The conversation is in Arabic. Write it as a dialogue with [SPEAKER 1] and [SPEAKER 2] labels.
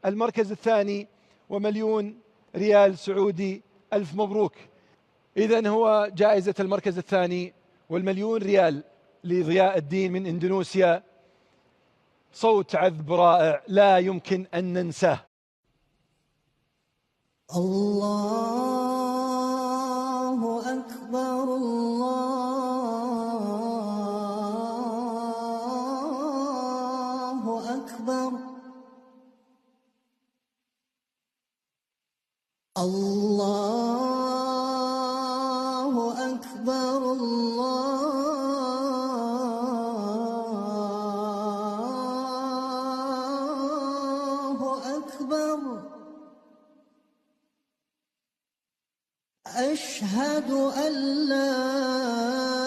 [SPEAKER 1] المركز الثاني ومليون ريال سعودي. ألف مبروك. إذن هو جائزة المركز الثاني والمليون ريال لضياء الدين من إندونيسيا. صوت عذب رائع لا يمكن أن ننساه.
[SPEAKER 2] الله أكبر الله أكبر الله أكبر الله أكبر. أشهد أن لا